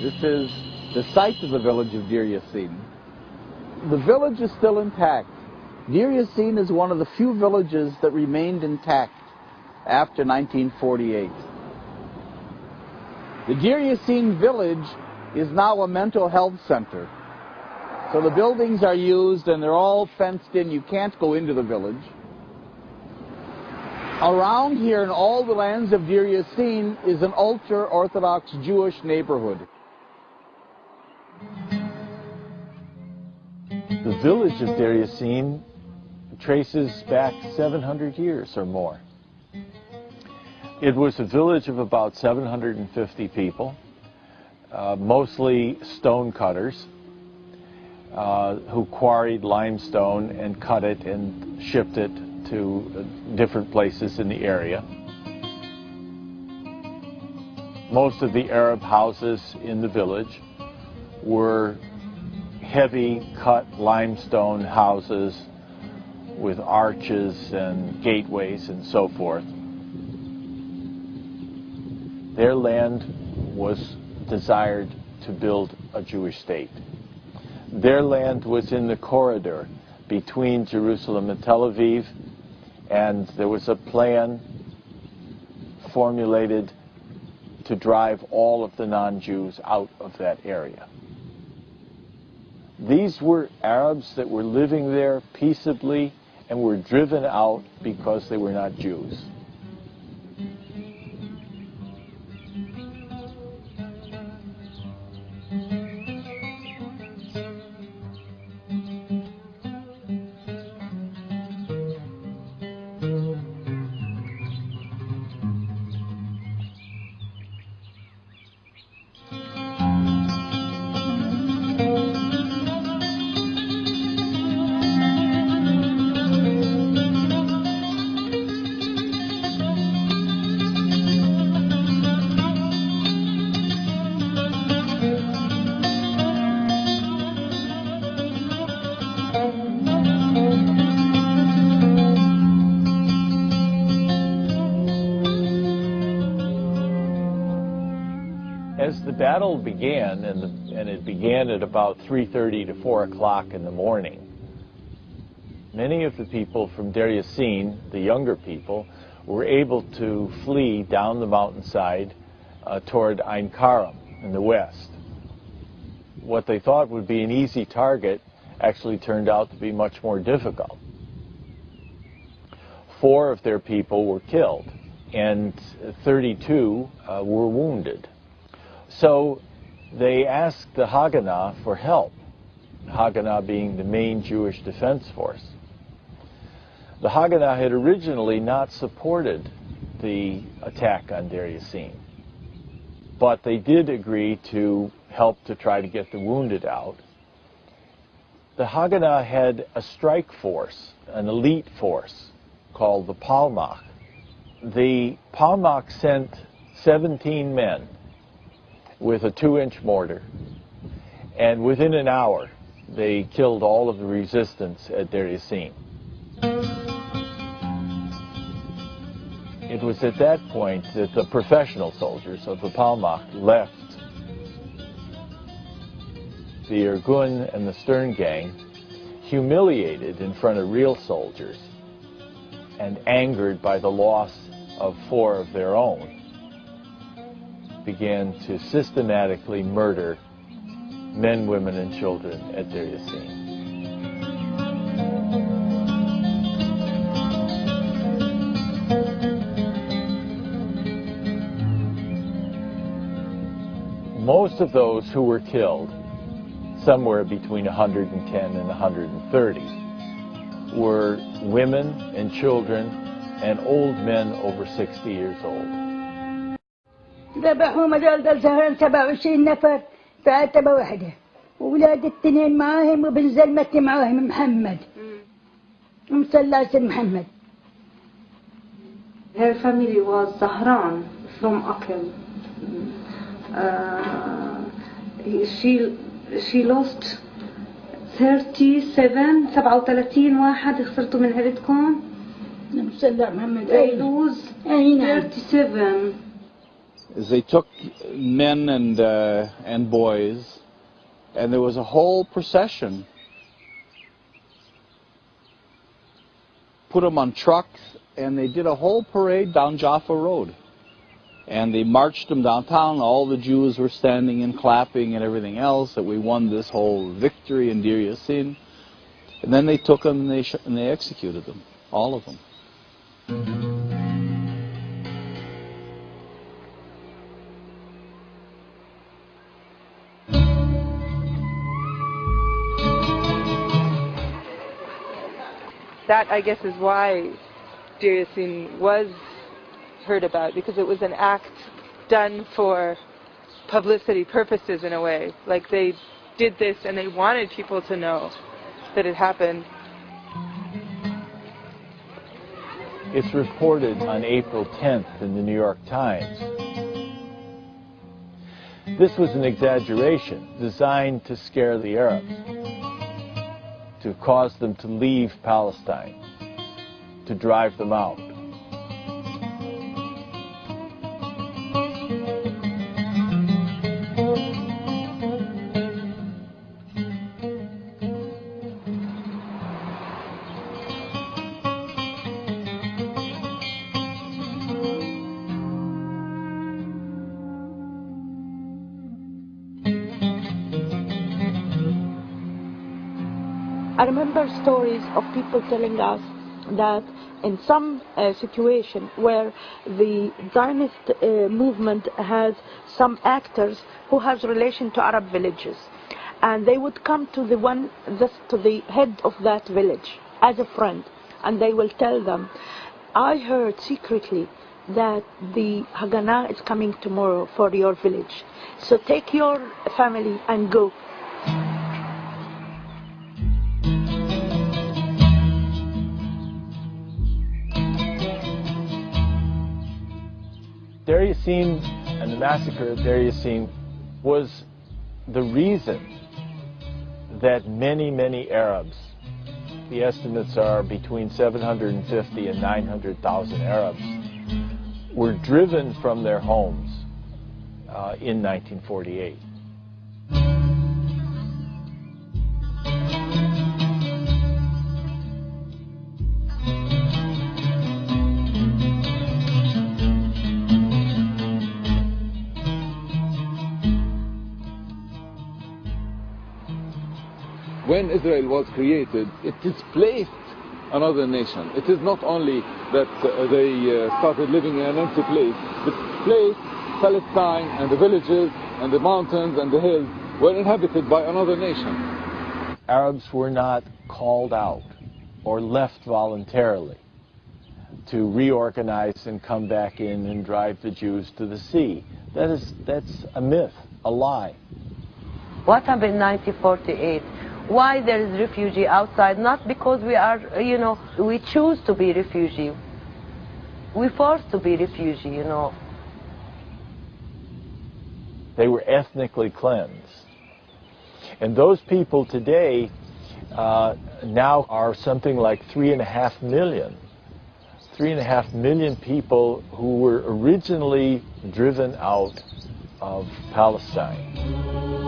This is the site of the village of Deir Yassin. The village is still intact. Deir Yassin is one of the few villages that remained intact after 1948. The Deir Yassin village is now a mental health center. So the buildings are used and they're all fenced in. You can't go into the village. Around here in all the lands of Deir Yassin is an ultra-Orthodox Jewish neighborhood. The village of Deir Yassin traces back 700 years or more. It was a village of about 750 people, mostly stone cutters, who quarried limestone and cut it and shipped it to different places in the area. Most of the Arab houses in the village were heavy cut limestone houses with arches and gateways and so forth. Their land was desired to build a Jewish state. Their land was in the corridor between Jerusalem and Tel Aviv, and there was a plan formulated to drive all of the non-Jews out of that area. These were Arabs that were living there peaceably and were driven out because they were not Jews. As the battle began, and it began at about 3:30 to 4 o'clock in the morning, many of the people from Deir Yassin, the younger people, were able to flee down the mountainside toward Ein Karam in the west. What they thought would be an easy target actually turned out to be much more difficult. 4 of their people were killed, and 32 were wounded. So they asked the Haganah for help, Haganah being the main Jewish defense force. The Haganah had originally not supported the attack on Deir Yassin, but they did agree to help to try to get the wounded out. The Haganah had a strike force, an elite force, called the Palmach. The Palmach sent 17 men with a 2-inch mortar, and within an hour they killed all of the resistance at Deir Yassin. It was at that point that the professional soldiers of the Palmach left the Irgun and the Stern gang, humiliated in front of real soldiers and angered by the loss of 4 of their own, began to systematically murder men, women, and children at Deir Yassin. Most of those who were killed, somewhere between 110 and 130, were women and children and old men over 60 years old. ذبحوهم هذول سهران 27 نفر في عتبة واحدة، وولاد التنين معاهم وبن زلمتي معاهم محمد ومسلاس محمد. Her family was Zahran from Akel. She lost 37 واحد خسرته من عيلتكم. مسلا محمد. They lose 37. They took men and boys, and there was a whole procession. Put them on trucks, and they did a whole parade down Jaffa Road. And they marched them downtown. All the Jews were standing and clapping and everything else, that we won this whole victory in Deir Yassin. And then they took them and they executed them, all of them. That, I guess, is why Deir Yassin was heard about, because it was an act done for publicity purposes in a way. Like, they did this and they wanted people to know that it happened. It's reported on April 10th in the New York Times. This was an exaggeration designed to scare the Arabs, to cause them to leave Palestine, to drive them out. I remember stories of people telling us that in some situation where the Zionist movement has some actors who has relation to Arab villages, and they would come to the head of that village as a friend, and they will tell them, I heard secretly that the Haganah is coming tomorrow for your village, so take your family and go. Deir Yassin and the massacre of Deir Yassin was the reason that many, many Arabs, the estimates are between 750 and 900,000 Arabs, were driven from their homes in 1948. When Israel was created, it displaced another nation. It is not only that they started living in an empty place, but place Palestine and the villages and the mountains and the hills were inhabited by another nation. Arabs were not called out or left voluntarily to reorganize and come back in and drive the Jews to the sea. That's a myth, a lie. What happened in 1948? Why there is refugee outside? Not because we are, we choose to be refugee. We're forced to be refugee, They were ethnically cleansed. And those people today now are something like 3.5 million. 3.5 million people who were originally driven out of Palestine.